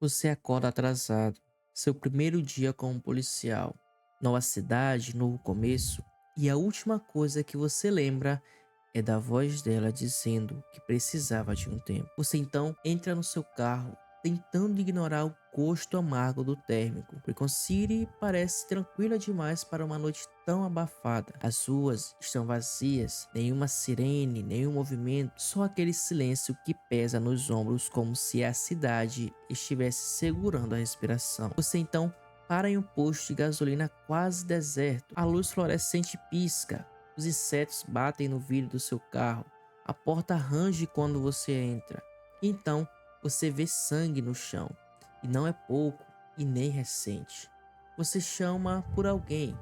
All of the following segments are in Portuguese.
Você acorda atrasado. Seu primeiro dia como policial. Nova cidade, novo começo. E a última coisa que você lembra é da voz dela dizendo que precisava de um tempo. Você então entra no seu carro, tentando ignorar o gosto amargo do térmico. Recon City parece tranquila demais para uma noite tão abafada. As ruas estão vazias, nenhuma sirene, nenhum movimento, só aquele silêncio que pesa nos ombros como se a cidade estivesse segurando a respiração. Você então para em um posto de gasolina quase deserto. A luz fluorescente pisca. Os insetos batem no vidro do seu carro. A porta range quando você entra. Então, você vê sangue no chão. E não é pouco e nem recente. Você chama por alguém,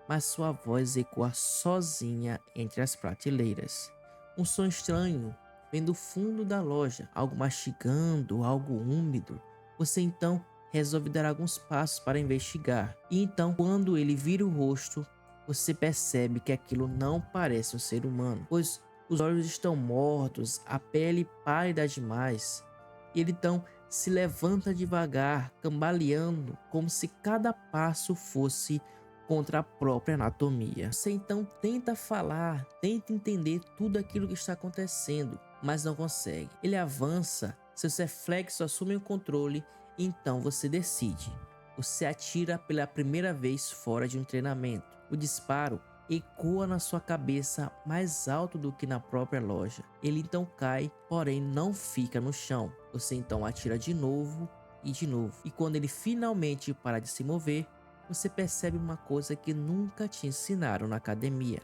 mas sua voz ecoa sozinha entre as prateleiras. Um som estranho vem do fundo da loja, algo mastigando, algo úmido. Você então resolve dar alguns passos para investigar. E então, quando ele vira o rosto, você percebe que aquilo não parece um ser humano, pois os olhos estão mortos, a pele pálida demais. E ele então se levanta devagar, cambaleando, como se cada passo fosse contra a própria anatomia. Você então tenta falar, tenta entender tudo aquilo que está acontecendo, mas não consegue. Ele avança, seus reflexos assumem o controle, e então você decide. Você atira pela primeira vez fora de um treinamento. O disparo ecoa na sua cabeça mais alto do que na própria loja. Ele então cai, porém não fica no chão. Você então atira de novo e de novo. E quando ele finalmente para de se mover, você percebe uma coisa que nunca te ensinaram na academia.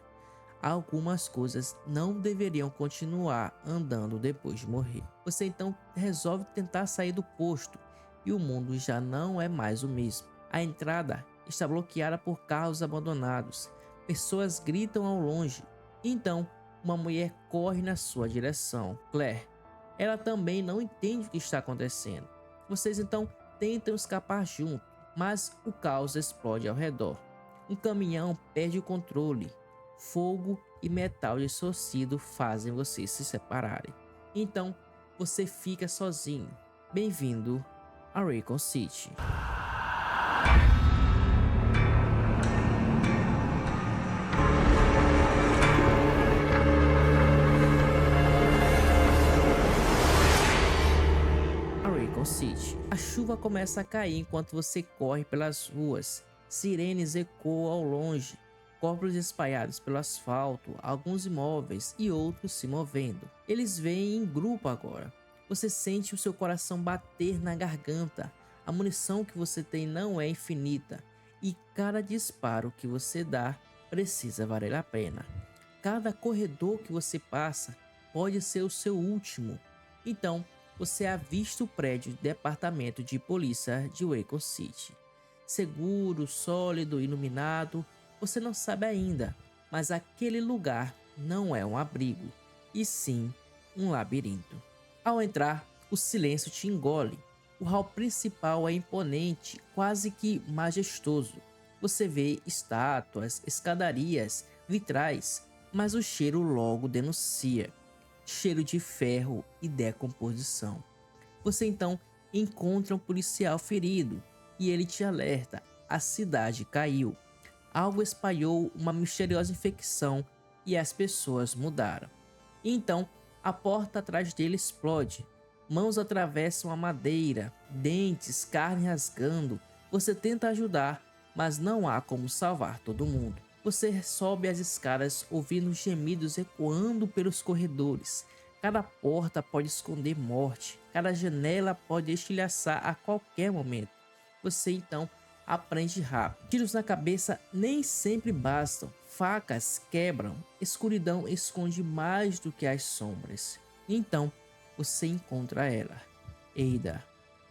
Algumas coisas não deveriam continuar andando depois de morrer. Você então resolve tentar sair do posto e o mundo já não é mais o mesmo. A entrada está bloqueada por carros abandonados. Pessoas gritam ao longe. Então, uma mulher corre na sua direção, Claire. Ela também não entende o que está acontecendo. Vocês então tentam escapar junto, mas o caos explode ao redor. Um caminhão perde o controle. Fogo e metal distorcido fazem vocês se separarem. Então, você fica sozinho. Bem-vindo a Recon City. A Recon City. A chuva começa a cair enquanto você corre pelas ruas. Sirenes ecoam ao longe. Corpos espalhados pelo asfalto, alguns imóveis e outros se movendo. Eles vêm em grupo agora. Você sente o seu coração bater na garganta. A munição que você tem não é infinita. E cada disparo que você dá precisa valer a pena. Cada corredor que você passa pode ser o seu último. Então, você avista o prédio do departamento de polícia de Waco City. Seguro, sólido, iluminado, você não sabe ainda, mas aquele lugar não é um abrigo, e sim um labirinto. Ao entrar, o silêncio te engole. O hall principal é imponente, quase que majestoso. Você vê estátuas, escadarias, vitrais, mas o cheiro logo denuncia. Cheiro de ferro e decomposição. Você então encontra um policial ferido e ele te alerta: a cidade caiu. Algo espalhou uma misteriosa infecção e as pessoas mudaram. E então a porta atrás dele explode. Mãos atravessam a madeira, dentes, carne rasgando. Você tenta ajudar, mas não há como salvar todo mundo. Você sobe as escadas ouvindo gemidos ecoando pelos corredores. Cada porta pode esconder morte, cada janela pode estilhaçar a qualquer momento. Você então aprende rápido. Tiros na cabeça nem sempre bastam, facas quebram, escuridão esconde mais do que as sombras. Então você encontra ela, Ada.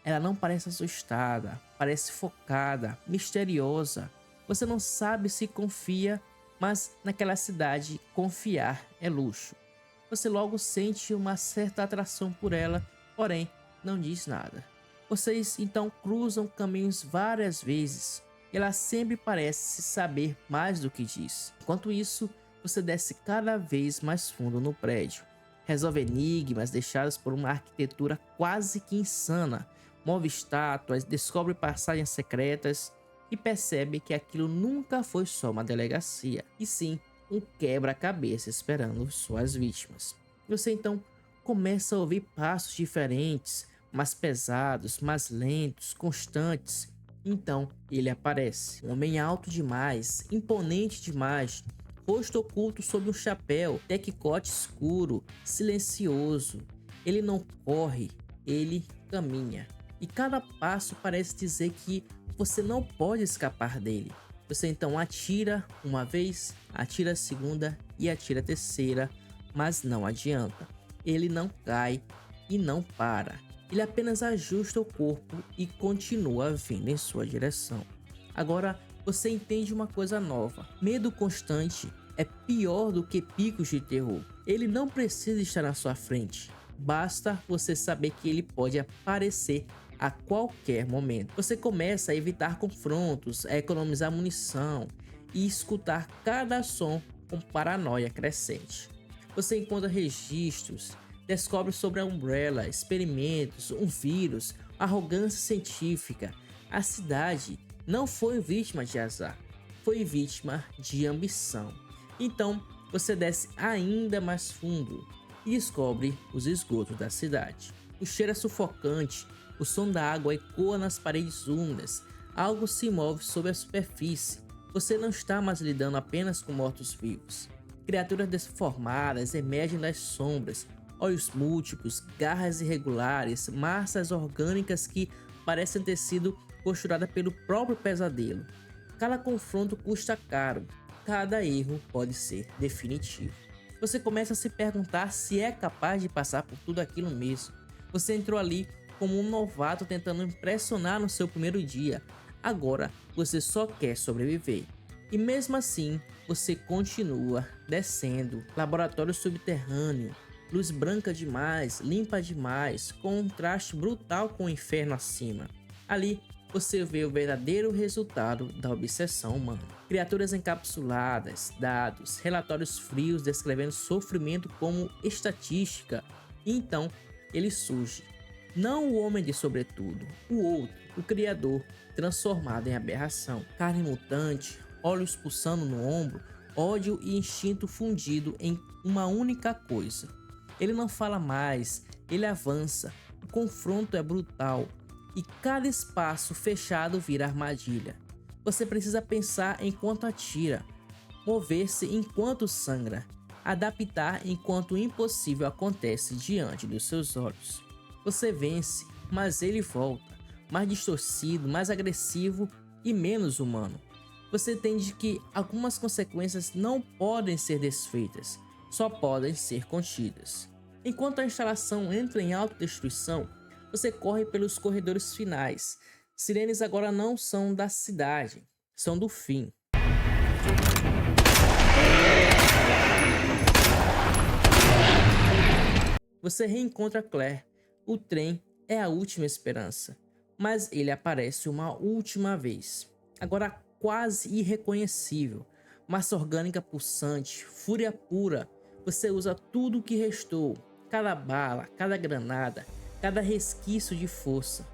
Ela não parece assustada, parece focada, misteriosa. Você não sabe se confia, mas naquela cidade confiar é luxo. Você logo sente uma certa atração por ela, porém não diz nada. Vocês então cruzam caminhos várias vezes. Ela sempre parece saber mais do que diz. Enquanto isso, você desce cada vez mais fundo no prédio. Resolve enigmas deixados por uma arquitetura quase que insana. move estátuas, descobre passagens secretas e percebe que aquilo nunca foi só uma delegacia, e sim um quebra-cabeça esperando suas vítimas. Você então começa a ouvir passos diferentes, mais pesados, mais lentos, constantes. Então ele aparece, um homem alto demais, imponente demais, rosto oculto sob um chapéu, decote escuro, silencioso. Ele não corre, ele caminha. E cada passo parece dizer que você não pode escapar dele. Você então atira uma vez, atira a segunda e atira a terceira, mas não adianta. Ele não cai e não para. Ele apenas ajusta o corpo e continua vindo em sua direção. Agora você entende uma coisa nova. Medo constante é pior do que picos de terror. Ele não precisa estar na sua frente. Basta você saber que ele pode aparecer a qualquer momento. Você começa a evitar confrontos, a economizar munição e escutar cada som com paranoia crescente. Você encontra registros, descobre sobre a Umbrella, experimentos, um vírus, arrogância científica. A cidade não foi vítima de azar, foi vítima de ambição. Então você desce ainda mais fundo e descobre os esgotos da cidade. O cheiro é sufocante, o som da água ecoa nas paredes úmidas, algo se move sobre a superfície. Você não está mais lidando apenas com mortos-vivos. Criaturas deformadas emergem das sombras, olhos múltiplos, garras irregulares, massas orgânicas que parecem ter sido costuradas pelo próprio pesadelo. Cada confronto custa caro, cada erro pode ser definitivo. Você começa a se perguntar se é capaz de passar por tudo aquilo mesmo. Você entrou ali como um novato tentando impressionar no seu primeiro dia. Agora você só quer sobreviver. E mesmo assim, você continua descendo. Laboratório subterrâneo, luz branca demais, limpa demais, contraste brutal com o inferno acima. Ali você vê o verdadeiro resultado da obsessão humana. Criaturas encapsuladas, dados, relatórios frios descrevendo sofrimento como estatística. E então ele surge. Não o homem de sobretudo, o outro, o criador, transformado em aberração. Carne mutante, olhos pulsando no ombro, ódio e instinto fundido em uma única coisa. Ele não fala mais, ele avança, o confronto é brutal e cada espaço fechado vira armadilha. Você precisa pensar enquanto atira, mover-se enquanto sangra, adaptar enquanto o impossível acontece diante dos seus olhos. Você vence, mas ele volta, mais distorcido, mais agressivo e menos humano. Você entende que algumas consequências não podem ser desfeitas, só podem ser contidas. Enquanto a instalação entra em autodestruição, você corre pelos corredores finais. Sirenes agora não são da cidade, são do fim. Você reencontra Claire. O trem é a última esperança, mas ele aparece uma última vez. Agora quase irreconhecível. Massa orgânica pulsante, fúria pura. Você usa tudo o que restou. Cada bala, cada granada, cada resquício de força.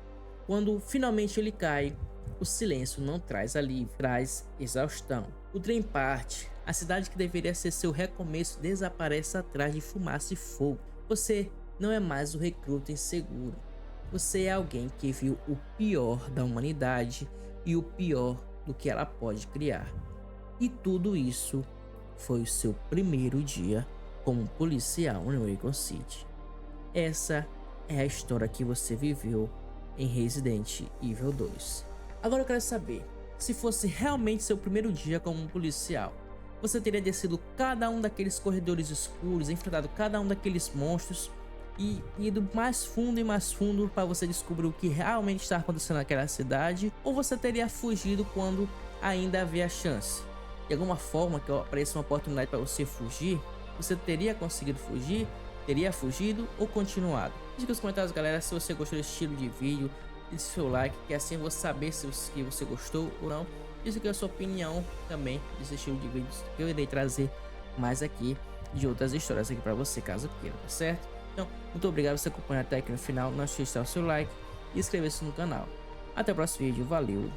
Quando finalmente ele cai, o silêncio não traz alívio, traz exaustão. O trem parte, a cidade que deveria ser seu recomeço desaparece atrás de fumaça e fogo. Você não é mais o recruta inseguro. Você é alguém que viu o pior da humanidade e o pior do que ela pode criar. E tudo isso foi o seu primeiro dia como policial no Raccoon City. Essa é a história que você viveu em Resident Evil 2. Agora eu quero saber, se fosse realmente seu primeiro dia como um policial, você teria descido cada um daqueles corredores escuros, enfrentado cada um daqueles monstros e ido mais fundo e mais fundo para você descobrir o que realmente está acontecendo naquela cidade, ou você teria fugido quando ainda havia chance? De alguma forma que apareça uma oportunidade para você fugir, você teria conseguido fugir? Teria fugido ou continuado? Diga nos comentários, galera, se você gostou desse estilo de vídeo, deixe seu like, que assim eu vou saber se você gostou ou não. Diz aqui a sua opinião também desse estilo de vídeos que eu irei trazer mais aqui de outras histórias aqui para você, caso queira, tá certo? Então, muito obrigado por você acompanhar até aqui no final. Não esqueça de deixar o seu like e inscrever-se no canal. Até o próximo vídeo, valeu!